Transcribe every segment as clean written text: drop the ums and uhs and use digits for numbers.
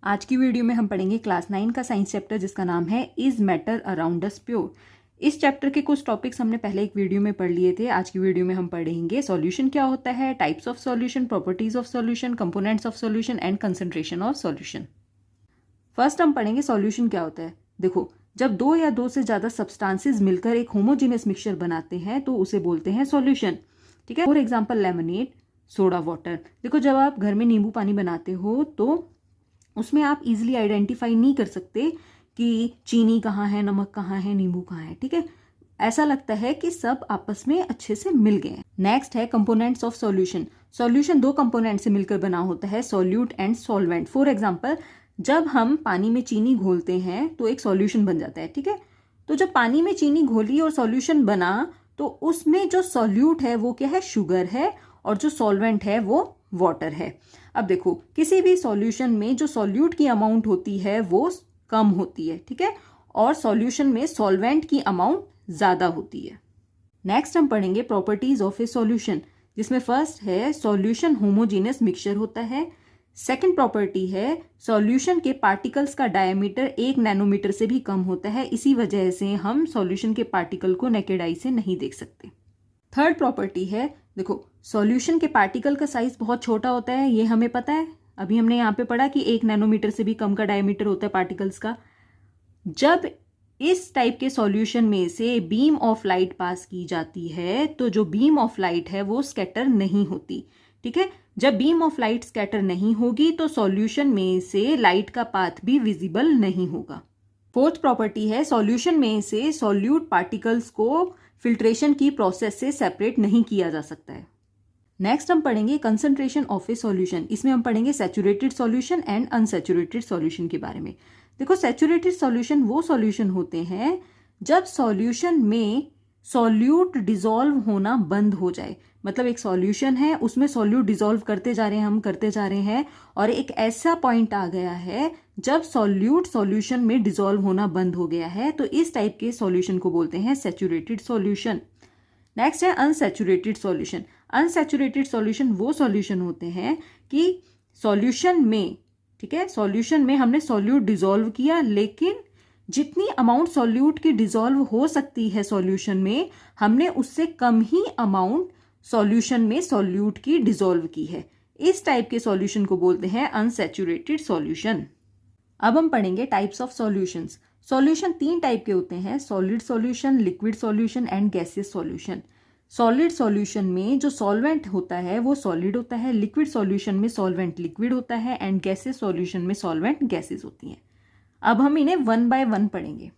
आज की वीडियो में हम पढ़ेंगे क्लास 9 का साइंस चैप्टर जिसका नाम है is matter around us pure. इस चैप्टर के कुछ टॉपिक्स हमने पहले एक वीडियो में पढ़ लिए थे। आज की वीडियो में हम पढ़ेंगे सॉल्यूशन क्या होता है, types of solution, properties of solution, components of solution and concentration of solution. First हम पढ़ेंगे सॉल्यूशन क्या होता है। देखो, जब दो या दो से ज़्यादा सब्सटेंसेस मिलकर एक होमोजेनियस मिक्सचर बनाते हैं तो उसे बोलते हैं सॉल्यूशन। ठीक है। For example lemonade, soda water. देखो, जब आप घर में नींबू पानी बनाते हो तो उसमें आप इजीली आइडेंटिफाई नहीं कर सकते कि चीनी कहाँ है, नमक कहाँ है, नींबू कहाँ है। ठीक है, ऐसा लगता है कि सब आपस में अच्छे से मिल गए हैं। नेक्स्ट है कंपोनेंट्स ऑफ सॉल्यूशन। सॉल्यूशन दो कंपोनेंट से मिलकर बना होता है, solute and solvent. For example, जब हम पानी में चीनी घोलते हैं तो एक सॉल्यूशन बन जाता है। ठीक है, तो जब पानी में चीनी घोली और सॉल्यूशन बना तो उसमें जो सॉल्यूट है वो क्या है, शुगर है, और जो सॉल्वेंट है वो वाटर है। अब देखो, किसी भी सॉल्यूशन में जो सॉल्यूट की अमाउंट होती है वो कम होती है। ठीक है, और सॉल्यूशन में सॉल्वेंट की अमाउंट ज्यादा होती है। नेक्स्ट हम पढ़ेंगे प्रॉपर्टीज ऑफ ए सॉल्यूशन, जिसमें फर्स्ट है सॉल्यूशन होमोजेनियस मिक्सचर होता है। सेकंड प्रॉपर्टी है सॉल्यूशन के पार्टिकल्स का डायमीटर 1 नैनोमीटर से भी कम होता है, इसी वजह से हम सॉल्यूशन के पार्टिकल को नेकेड आई से नहीं देख सकते। थर्ड प्रॉपर्टी है, देखो, सॉल्यूशन के पार्टिकल का साइज बहुत छोटा होता है, ये हमें पता है। अभी हमने यहाँ पे पढ़ा कि 1 नैनोमीटर से भी कम का डायमीटर होता है पार्टिकल्स का। जब इस टाइप के सॉल्यूशन में से बीम ऑफ लाइट पास की जाती है तो जो बीम ऑफ लाइट है वो स्कैटर नहीं होती। ठीक है, जब बीम ऑफ लाइट स्कैटर नहीं होगी तो सॉल्यूशन में से लाइट का पाथ भी विजिबल नहीं होगा। फोर्थ प्रॉपर्टी है सॉल्यूशन में से सॉल्यूट पार्टिकल्स को फिल्ट्रेशन की प्रोसेस से सेपरेट नहीं किया जा सकता है। नेक्स्ट हम पढ़ेंगे कंसंट्रेशन ऑफ ए सॉल्यूशन। इसमें हम पढ़ेंगे saturated solution and unsaturated solution के बारे में। देखो, सैचुरेटेड सॉल्यूशन वो सॉल्यूशन होते हैं जब सॉल्यूशन में सॉल्यूट डिसॉल्व होना बंद हो जाए। मतलब एक सॉल्यूशन है, उसमें सॉल्यूट डिसॉल्व करते जा रहे हैं, हम करते जा रहे हैं, और एक ऐसा पॉइंट आ गया है जब सॉल्यूट सॉल्यूशन में डिसॉल्व होना बंद हो गया है, तो इस टाइप के सॉल्यूशन को बोलते हैं सैचुरेटेड सॉल्यूशन। नेक्स्ट है अनसैचुरेटेड सॉल्यूशन। अनसैचुरेटेड सॉल्यूशन वो सॉल्यूशन होते हैं कि सॉल्यूशन में, ठीक है, सॉल्यूशन में हमने सॉल्यूट डिसॉल्व किया, लेकिन जितनी अमाउंट सॉल्यूट की डिसॉल्व हो सकती है सॉल्यूशन में, हमने उससे कम ही अमाउंट सॉल्यूशन में सॉल्यूट की डिसॉल्व की है। इस टाइप के सॉल्यूशन को बोलते हैं अनसैचुरेटेड सॉल्यूशन। अब हम पढ़ेंगे types of solutions. Solution 3 type के होते हैं, solid solution, liquid solution and gaseous solution. Solid solution में जो सॉल्वेंट होता है वो सॉलिड होता है, लिक्विड सॉल्यूशन में सॉल्वेंट लिक्विड होता है, एंड गैसियस सॉल्यूशन में सॉल्वेंट गैसेस होती हैं। अब हम इन्हें 1 बाय 1 पढ़ेंगे।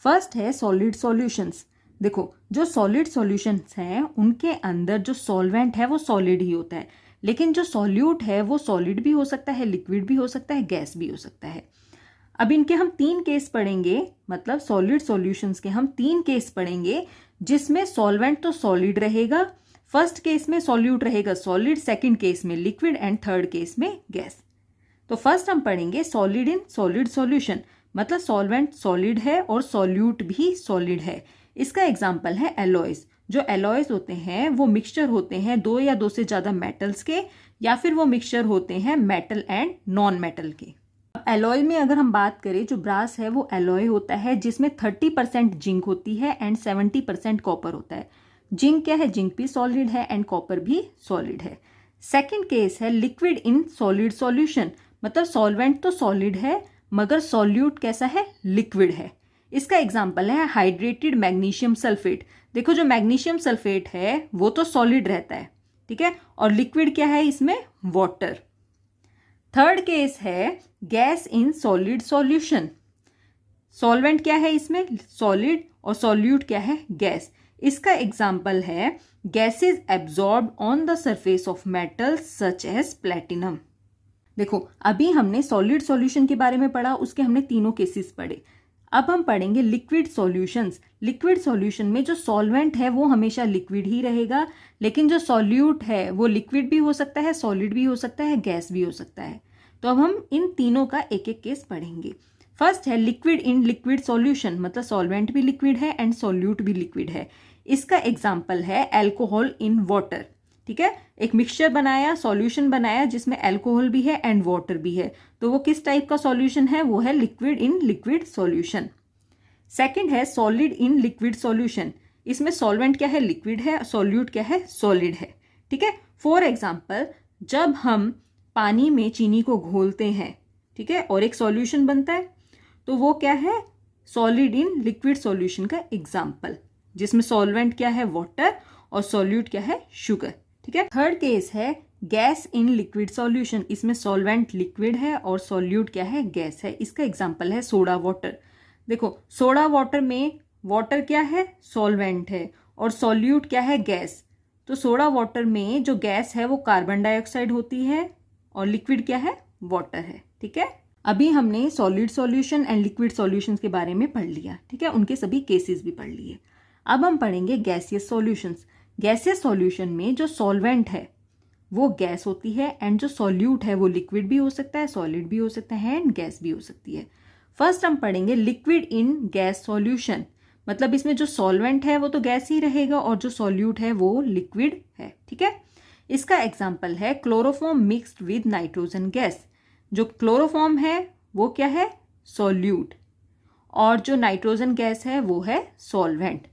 फर्स्ट है सॉलिड सॉल्यूशंस। देखो, जो सॉलिड सॉल्यूशंस हैं उनके अंदर जो सॉल्वेंट है वो सॉलिड ही होता है, लेकिन जो सॉल्यूट है वो सॉलिड भी हो सकता है, लिक्विड भी हो सकता है, गैस भी हो सकता है। अब इनके हम 3 केस पढ़ेंगे, मतलब सॉलिड सॉल्यूशंस के हम 3 केस पढ़ेंगे, जिसमें सॉल्वेंट तो सॉलिड रहेगा, फर्स्ट केस में सॉल्यूट रहेगा सॉलिड, सेकंड केस में लिक्विड, एंड थर्ड केस में गैस। तो फर्स्ट हम पढ़ेंगे सॉलिड इन सॉलिड सॉल्यूशन, मतलब सॉल्वेंट सॉलिड है और सॉल्यूट भी सॉलिड है। इसका एग्जाम्पल है एलॉयज। जो एलॉयज होते हैं वो मिक्सचर होते हैं 2 या 2 से ज्यादा मेटल्स के, या फिर वो मिक्सचर होते हैं मेटल एंड नॉन मेटल के। एलॉय में अगर हम बात करें, जो ब्रास है वो एलॉय होता है जिसमें 30% जिंक होती है एंड 70% कॉपर होता है। जिंक क्या है, जिंक भी सॉलिड है एंड कॉपर भी सॉलिड है। सेकंड केस है लिक्विड इन सॉलिड सॉल्यूशन, मतलब सॉल्वेंट तो सॉलिड है मगर सॉल्यूट कैसा है, लिक्विड है। इसका एग्जाम्पल है हाइड्रेटेड मैग्नीशियम सल्फेट। देखो, जो मैग्नीशियम सल्फेट है वो तो सॉलिड रहता है, ठीक है, और लिक्विड क्या है इसमें, वाटर। थर्ड केस है gas in solid solution. Solvent क्या है इसमें, सॉलिड, और सॉल्यूट क्या है, गैस। इसका एग्जाम्पल है gases absorbed on the surface of metals such as platinum. देखो, अभी हमने सॉलिड सॉल्यूशन के बारे में पढ़ा, उसके हमने तीनों केसेस पढ़े। अब हम पढ़ेंगे लिक्विड सॉल्यूशंस। लिक्विड सॉल्यूशन में जो सॉल्वेंट है वो हमेशा लिक्विड ही रहेगा, लेकिन जो सॉल्यूट है वो लिक्विड भी हो सकता है, सॉलिड भी हो सकता है, गैस भी हो सकता है। तो अब हम इन तीनों का एक एक केस पढ़ेंगे। फर्स्ट है लिक्विड इन लिक्विड सॉल्यूशन, मतलब सॉल्वेंट भी लिक्विड है एंड सॉल्यूट भी लिक्विड है। इसका एग्जाम्पल है एल्कोहल इन वाटर। ठीक है, एक मिक्सचर बनाया, सॉल्यूशन बनाया जिसमें अल्कोहल भी है एंड वाटर भी है, तो वो किस टाइप का सॉल्यूशन है? वो है liquid in liquid solution. Second है सॉलिड इन लिक्विड सॉल्यूशन। इसमें सॉल्वेंट क्या है? लिक्विड है, सॉल्यूट क्या है? सॉलिड है। ठीक है, फॉर एग्जाम्पल जब हम पानी में चीनी को घोलते हैं, ठीक है, और एक सॉल्यूशन बनता है, तो वो क्या है? सॉलिड इन लिक्विड सॉल्यूशन का एग्जाम्पल, जिसमें सॉल्वेंट क्या है? वाटर, और सॉल्यूट क्या है? शुगर। ठीक है, थर्ड केस है गैस इन लिक्विड सॉल्यूशन। इसमें सॉल्वेंट लिक्विड है और सॉल्यूट क्या है? गैस है। इसका एग्जाम्पल है सोडा वाटर। देखो, सोडा वाटर में वाटर क्या है? सॉल्वेंट है, और सॉल्यूट क्या है? गैस। तो सोडा वाटर में जो गैस है वो कार्बन डाइऑक्साइड होती है, और लिक्विड क्या है? वाटर है। ठीक है, अभी हमने solid solution and liquid solutions के बारे में पढ़ लिया। ठीक है, उनके सभी केसेस भी पढ़ लिए। अब हम पढ़ेंगे गैसियस सॉल्यूशंस। गैसियस सॉल्यूशन में जो सॉल्वेंट है वो गैस होती है, एंड जो सॉल्यूट है वो लिक्विड भी हो सकता है, सॉलिड भी हो सकता है, एंड गैस भी हो सकती है। फर्स्ट हम पढ़ेंगे लिक्विड इन गैस सॉल्यूशन। मतलब इसमें जो सॉल्वेंट है वो तो गैस ही रहेगा, और जो सॉल्यूट है वो लिक्विड है। ठीक है, इसका एग्जाम्पल है chloroform mixed with nitrogen gas. जो क्लोरोफॉर्म है वो क्या है? सॉल्यूट, और जो नाइट्रोजन गैस है वो है सॉल्वेंट।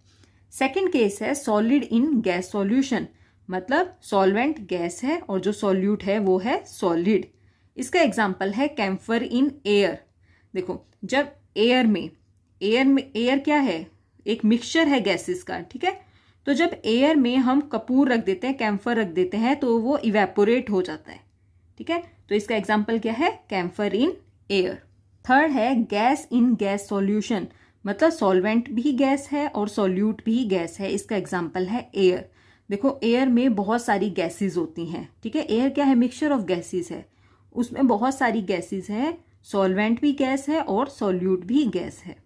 सेकेंड केस है सॉलिड इन गैस सॉल्यूशन। मतलब सॉल्वेंट गैस है और जो सॉल्यूट है वो है सॉलिड। इसका एग्जाम्पल है कैम्फर इन एयर। देखो, जब एयर क्या है? एक मिक्सचर है गैसेस का। ठीक है, तो जब एयर में हम कपूर रख देते हैं, कैम्फर रख देते हैं, तो वो इवेपोरेट हो जाता है। ठीक है, तो इसका एग्जाम्पल क्या है? Camphor in air. थर्ड है गैस इन गैस सॉल्यूशन। मतलब सॉल्वेंट भी गैस है और सॉल्यूट भी गैस है। इसका एग्जाम्पल है एयर। देखो, एयर में बहुत सारी गैसेस होती हैं। ठीक है, एयर क्या है? मिक्सचर ऑफ गैसेस है, उसमें बहुत सारी गैसेस है, सॉल्वेंट भी गैस है और सॉल्यूट भी गैस है।